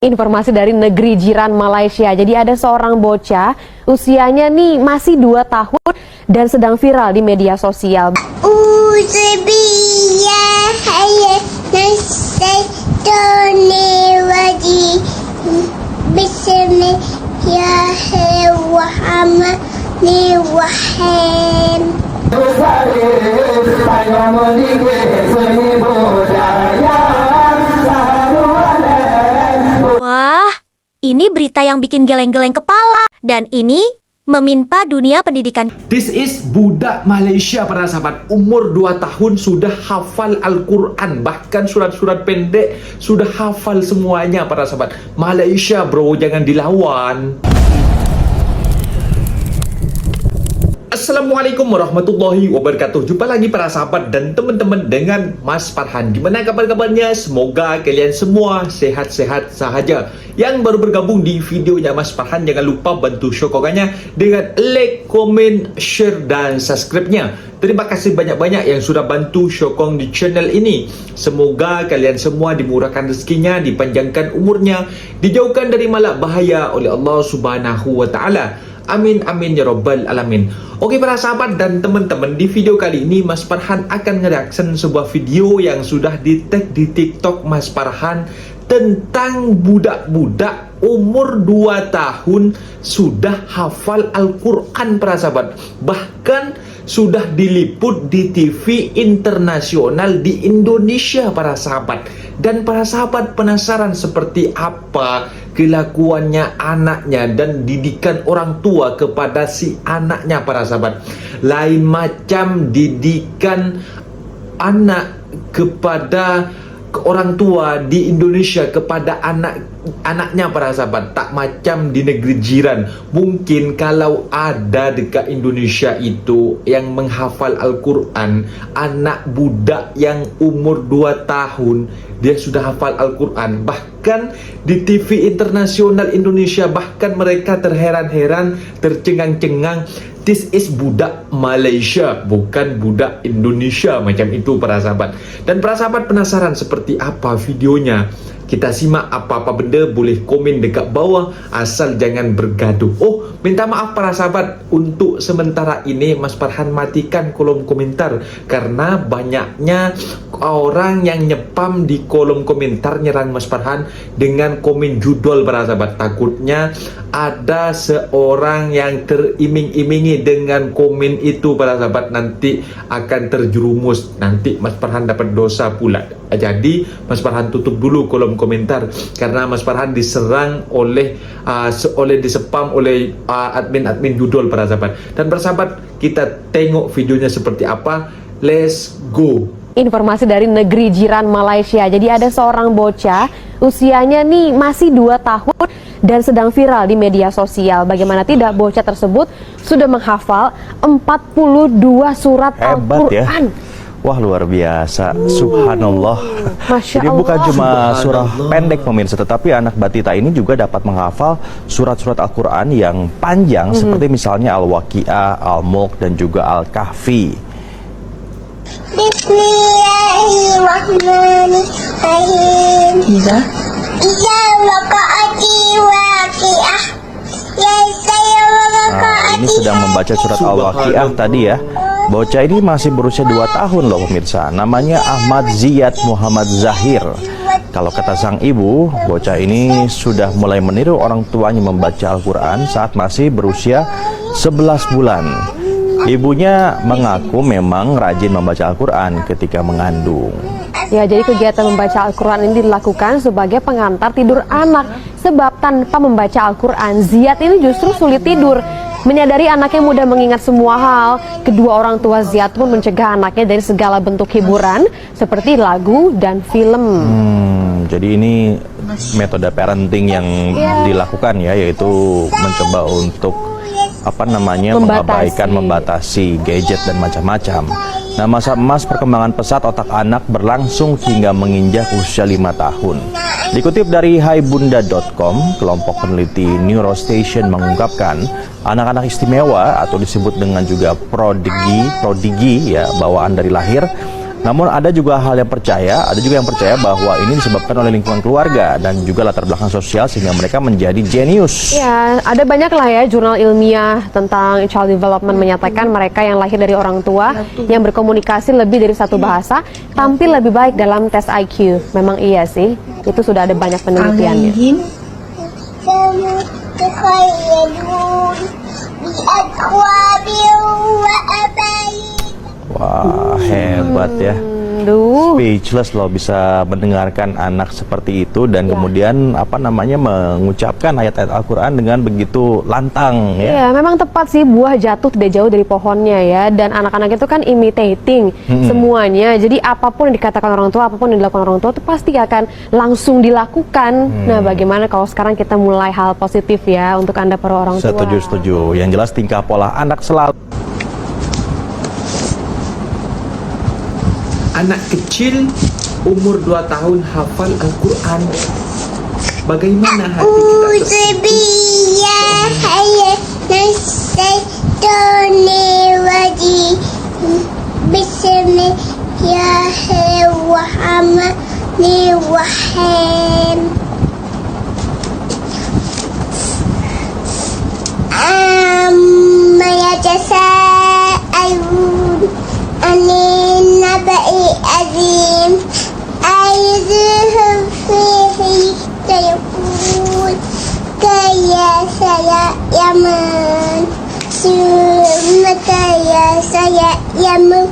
Informasi dari negeri jiran Malaysia. Jadi ada seorang bocah usianya nih masih 2 tahun dan sedang viral di media sosial. Wah, ini berita yang bikin geleng-geleng kepala. Dan ini meminta dunia pendidikan. This is budak Malaysia para sahabat, umur 2 tahun sudah hafal Al-Quran, bahkan surat-surat pendek sudah hafal semuanya para sahabat. Malaysia bro, jangan dilawan. Assalamualaikum warahmatullahi wabarakatuh. Jumpa lagi para sahabat dan teman-teman dengan Mas Farhan. Gimana kabar-kabarnya? Semoga kalian semua sehat-sehat sahaja. Yang baru bergabung di videonya Mas Farhan, jangan lupa bantu sokongannya dengan like, komen, share, dan subscribe-nya. Terima kasih banyak-banyak yang sudah bantu sokong di channel ini. Semoga kalian semua dimurahkan rezekinya, dipanjangkan umurnya, dijauhkan dari malak bahaya oleh Allah Subhanahu wa Ta'ala. Amin amin ya rabbal alamin. Oke para sahabat dan teman-teman, di video kali ini Mas Farhan akan nge-reaction sebuah video yang sudah di-tag di TikTok Mas Farhan tentang budak-budak umur 2 tahun sudah hafal Al-Quran para sahabat. Bahkan sudah diliput di TV internasional di Indonesia para sahabat. Dan para sahabat penasaran seperti apa kelakuannya anaknya dan didikan orang tua kepada si anaknya para sahabat. Lain macam didikan anak kepada orang tua di Indonesia kepada anaknya para sahabat, tak macam di negeri jiran. Mungkin kalau ada dekat Indonesia itu yang menghafal Al-Quran, anak budak yang umur 2 tahun dia sudah hafal Al-Quran, bahkan di TV internasional Indonesia, bahkan mereka terheran-heran, tercengang-cengang. This is budak Malaysia, bukan budak Indonesia, macam itu para sahabat. Dan para sahabat penasaran seperti apa videonya? Kita simak. Apa-apa benda boleh komen dekat bawah, asal jangan bergaduh. Oh, minta maaf para sahabat, untuk sementara ini Mas Farhan matikan kolom komentar karena banyaknya orang yang nyepam di kolom komentar nyerang Mas Farhan dengan komen judul para sahabat. Takutnya ada seorang yang teriming-imingi dengan komen itu para sahabat, nanti akan terjerumus, nanti Mas Farhan dapat dosa pula. Jadi Mas Farhan tutup dulu kolom komentar karena Mas Farhan diserang oleh disepam oleh admin judul para sahabat. Dan para sahabat, kita tengok videonya seperti apa. Let's go. Informasi dari negeri jiran Malaysia. Jadi ada seorang bocah usianya nih masih 2 tahun dan sedang viral di media sosial. Bagaimana tidak, bocah tersebut sudah menghafal 42 surat Al-Quran. Ya? Wah, luar biasa, subhanallah. Masya Jadi bukan Allah. cuma surah pendek pemirsa, tetapi anak batita ini juga dapat menghafal surat-surat Al-Quran yang panjang, seperti misalnya Al-Waqi'ah, Al-Mulk, dan juga Al-Kahfi. Bismillahirrahmanirrahim. Iza waqa'ati waqi'ah. Nah, ini sedang membaca surat Al-Waqi'ah tadi ya. Bocah ini masih berusia 2 tahun loh pemirsa. Namanya Ahmad Ziyad Muhammad Zahir. Kalau kata sang ibu, bocah ini sudah mulai meniru orang tuanya membaca Al-Quran saat masih berusia 11 bulan. Ibunya mengaku memang rajin membaca Al-Quran ketika mengandung. Ya, jadi kegiatan membaca Al-Quran ini dilakukan sebagai pengantar tidur anak. Sebab tanpa membaca Al-Quran, Ziyad ini justru sulit tidur. Menyadari anaknya mudah mengingat semua hal, kedua orang tua Ziyad pun mencegah anaknya dari segala bentuk hiburan seperti lagu dan film. Jadi ini metode parenting yang dilakukan ya, yaitu mencoba untuk membatasi gadget dan macam-macam. Nah, masa emas perkembangan pesat otak anak berlangsung hingga menginjak usia 5 tahun. Dikutip dari haibunda.com, kelompok peneliti Neurostation mengungkapkan anak-anak istimewa atau disebut dengan juga prodigi ya, bawaan dari lahir Namun ada juga ada juga yang percaya bahwa ini disebabkan oleh lingkungan keluarga dan juga latar belakang sosial sehingga mereka menjadi jenius. Ya, ada banyak lah ya jurnal ilmiah tentang child development menyatakan mereka yang lahir dari orang tua yang berkomunikasi lebih dari satu bahasa tampil lebih baik dalam tes IQ. Memang iya sih, itu sudah ada banyak penelitiannya. كانوا يتخيلون بأكواب وأباريق. Wah, hebat ya. Duh. Speechless loh bisa mendengarkan anak seperti itu dan kemudian mengucapkan ayat-ayat Al-Quran dengan begitu lantang ya. Ya, memang tepat sih, buah jatuh tidak jauh dari pohonnya ya. Dan anak-anak itu kan imitating semuanya. Jadi apapun yang dikatakan orang tua, apapun yang dilakukan orang tua itu pasti akan langsung dilakukan. Nah, bagaimana kalau sekarang kita mulai hal positif ya untuk Anda para orang tua? Setuju. Yang jelas tingkah pola anak selalu. Anak kecil umur 2 tahun hafal Al-Quran. Bagaimana hati kita tersebut? Bismillahirrahmanirrahim. Amma yatasaalun anin naba'i azim aizhum fihi sayaqul kaya saya yaman summa kaya saya yaman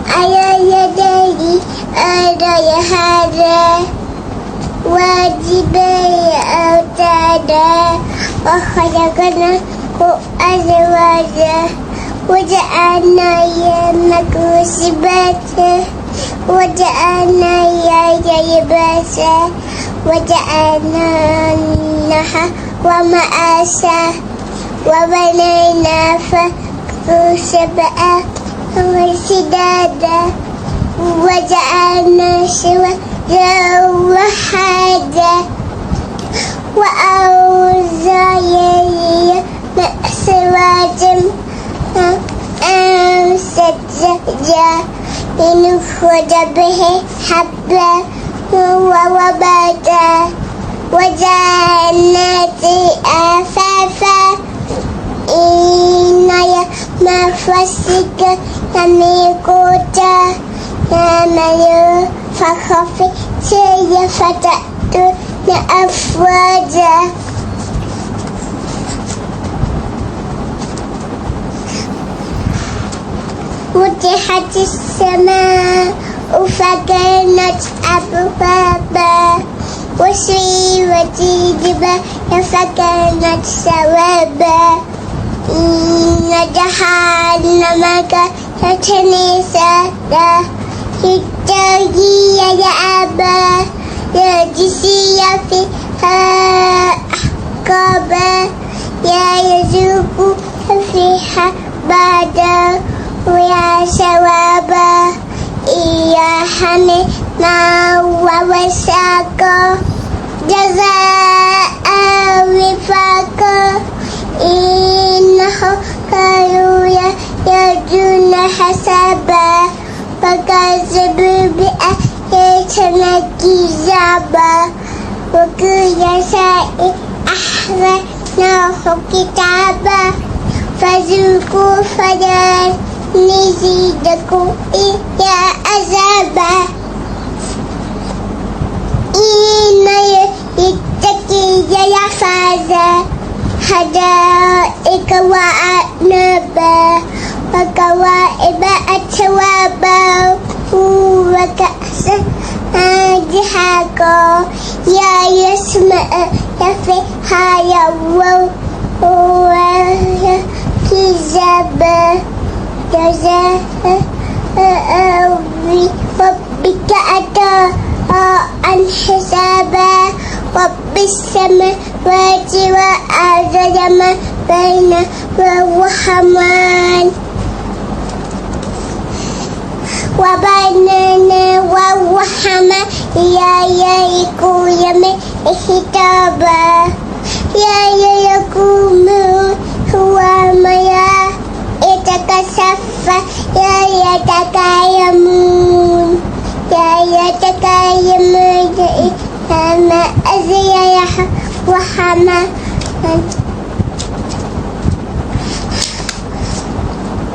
ayah dari adaya hada wajib autada wa khalaqna azwaja وجعلنا يمك سباتا وجعلنا يباسا وجعلنا النحا ومآسا وبنينا فوقكم سبعا وشدادا وجعلنا سراجا وحاجا وأوزاعيا سراجا سجا لنخرج به حبا ووباتا وجنات أفافا إن مفسك يميقوتا يعمل فخفي سيفتأتون أفواجا فتحت السماء فكانت أبوابا وسيرت الجبال فكانت سرابا إن جهنم كانت مرصادا للطاغين مآبا لجثي فيها أحقابا لا يذوقون فيها بردا ويا ثوابا إيا حميما ووساقا جزاء وفاقا إنه كانوا يرجون حسابا فكذبوا بآياتنا كذابا وكل شيء أحصيناه كتابا فذوقوا فلن نزيدكم إلا عذابا إن يتقي يفاز حدائق وأعنابا وكواعب أترابا وكأسا دهاقا يا يسمع فيها يوم وكذابا جزاء ربك عطاء حسابا رب السماوات والأرض وما بينهما الرحمن وبيننا والرحمن لا يكون حسابا لا يكون هو ما يتكسف ya yatakallamun ya yatakallamun sama aziyah wa hama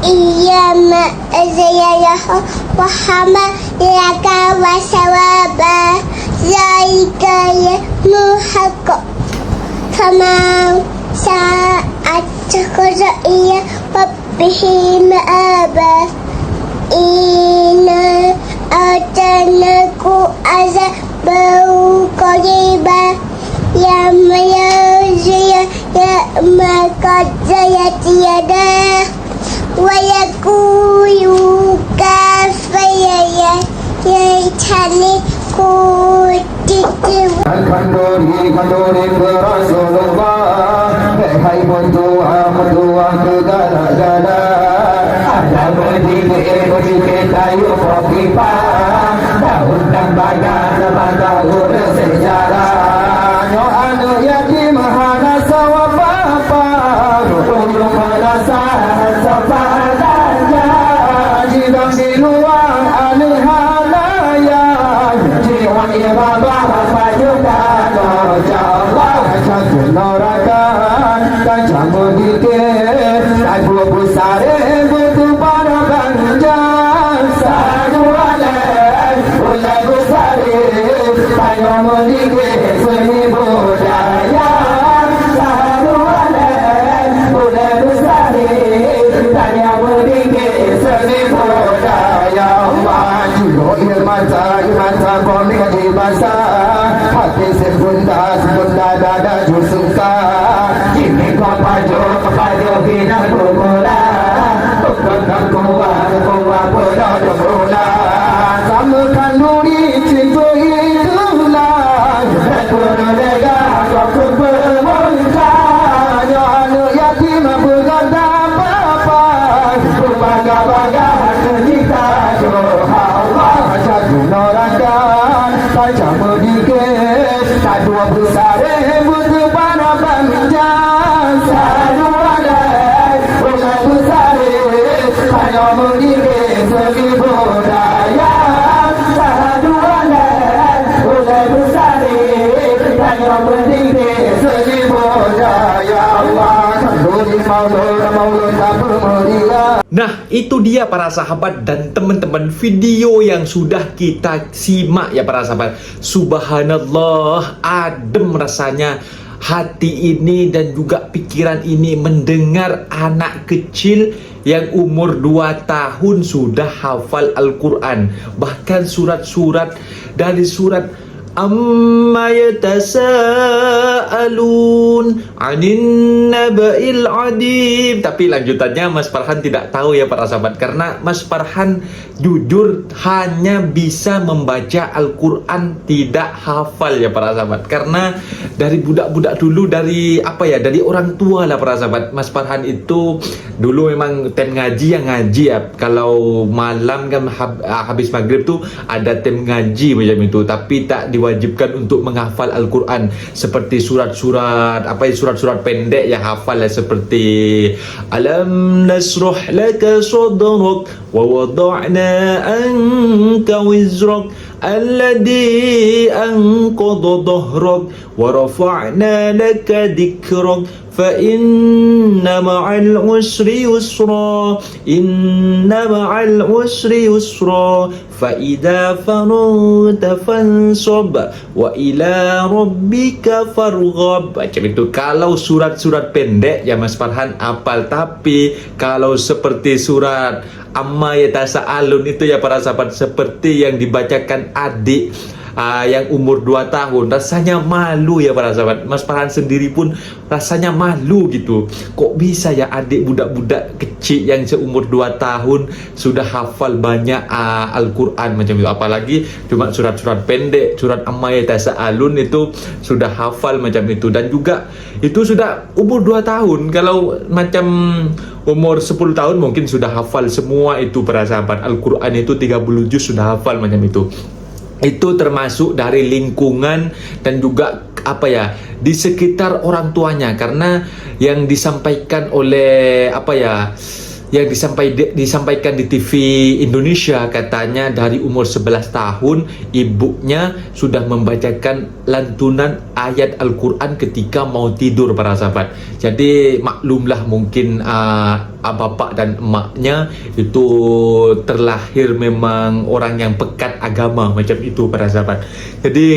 iya ma aziyah wa hama laka wa sawaba zalika ya muhaq kama saat iya rabbihi ma'aba inna atanaku azabau qariba ya mayaziyah ya makadzayat yadah wa yakulu kafaya ya yaitani kutitu Kandori Rasulullah, hai mentua segala-gala. Ada berdiri kayu kopipa, daun dan bagan sejarah. Yo anu yatim hana sawa papa, rukun merasa sepadanya. Jidang di luar anu halaya, jiwa irabah pajukan Allah. Satu norakan kancang berdikir, aku besar butuh para banjar. Satu alat boleh besar, saya berdikir seni budaya. Satu alat boleh besar, saya berdikir seni budaya. Maju mata komik di basah, hati sebunda dada suka. Kini kau paju bina kumula, bukan kuat penuh mula. Samakan duri cinta itulah, penuh lega kau bermuka. Anu yatim bukan apa-apa, bangga kita Allah. Satu norakan kancang berdikir, dua besar butuh para banjar. Satu alat boleh besar, hanya berdikir seni budaya. Satu alat boleh besar, hanya berdikir seni budaya. Allah kanduri maulud tak bermulia. Nah, itu dia para sahabat dan teman-teman video yang sudah kita simak ya para sahabat. Subhanallah, adem rasanya hati ini dan juga pikiran ini mendengar anak kecil yang umur 2 tahun sudah hafal Al-Quran. Bahkan surat-surat dari surat Amma yatasaalun 'anin naba'il 'adim. Tapi lanjutannya Mas Farhan tidak tahu ya para sahabat, karena Mas Farhan jujur hanya bisa membaca Al-Quran, tidak hafal ya para sahabat. Karena dari budak-budak dulu, dari dari orang tua lah para sahabat. Mas Farhan itu dulu memang tem ngaji yang ngaji ya. Kalau malam kan habis maghrib tuh ada tem ngaji macam itu, tapi tak diwajibkan untuk menghafal Al-Quran seperti surat-surat surat-surat pendek yang hafal ya, seperti Alam nasruh laka sadrak wa wada'na anka wizrak alladhi anqadha dhahrak wa rafa'na laka dhikrak fa inna ma'al usri yusra inna ma'al usri yusra fa idza faragta fansab wa ila rabbika farghab. Macam itu kalau surat-surat pendek ya Mas Farhan hafal, tapi kalau seperti surat Amma yatasaalun itu ya para sahabat, seperti yang dibacakan adik yang umur 2 tahun, rasanya malu ya para sahabat. Mas Farhan sendiri pun rasanya malu gitu. Kok bisa ya adik budak-budak kecil yang seumur 2 tahun sudah hafal banyak Al-Quran macam itu. Apalagi cuma surat-surat pendek, surat Amma yatasaalun itu sudah hafal macam itu. Dan juga itu sudah umur 2 tahun. Kalau macam umur 10 tahun mungkin sudah hafal semua itu para sahabat. Al-Quran itu 30 juz sudah hafal macam itu. Itu termasuk dari lingkungan dan juga di sekitar orang tuanya, karena yang disampaikan oleh yang disampaikan di TV Indonesia, katanya dari umur 11 tahun ibunya sudah membacakan lantunan ayat Al-Quran ketika mau tidur, para sahabat. Jadi maklumlah mungkin bapak dan emaknya itu terlahir memang orang yang pekat agama macam itu, para sahabat. Jadi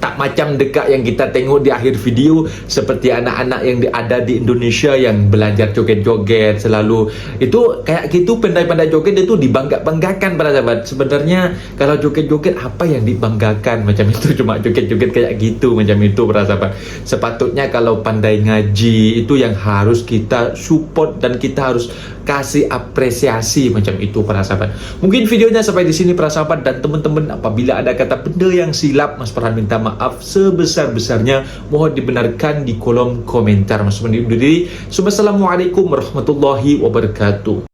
tak macam dekat yang kita tengok di akhir video, seperti anak-anak yang ada di Indonesia yang belajar joget-joget selalu. Itu kayak gitu, pandai-pandai joget itu dibanggakan, para sahabat. Sebenarnya kalau joget-joget apa yang dibanggakan macam itu, cuma joget-joget kayak gitu macam itu, para sahabat. Sepatutnya kalau pandai ngaji itu yang harus kita support dan kita harus kasih apresiasi macam itu, para sahabat. Mungkin videonya sampai di sini, para sahabat, dan teman-teman apabila ada kata benda yang silap, Mas Farhan minta maaf sebesar-besarnya, mohon dibenarkan di kolom komentar. Mas Farhan undur diri. Assalamualaikum warahmatullahi wabarakatuh.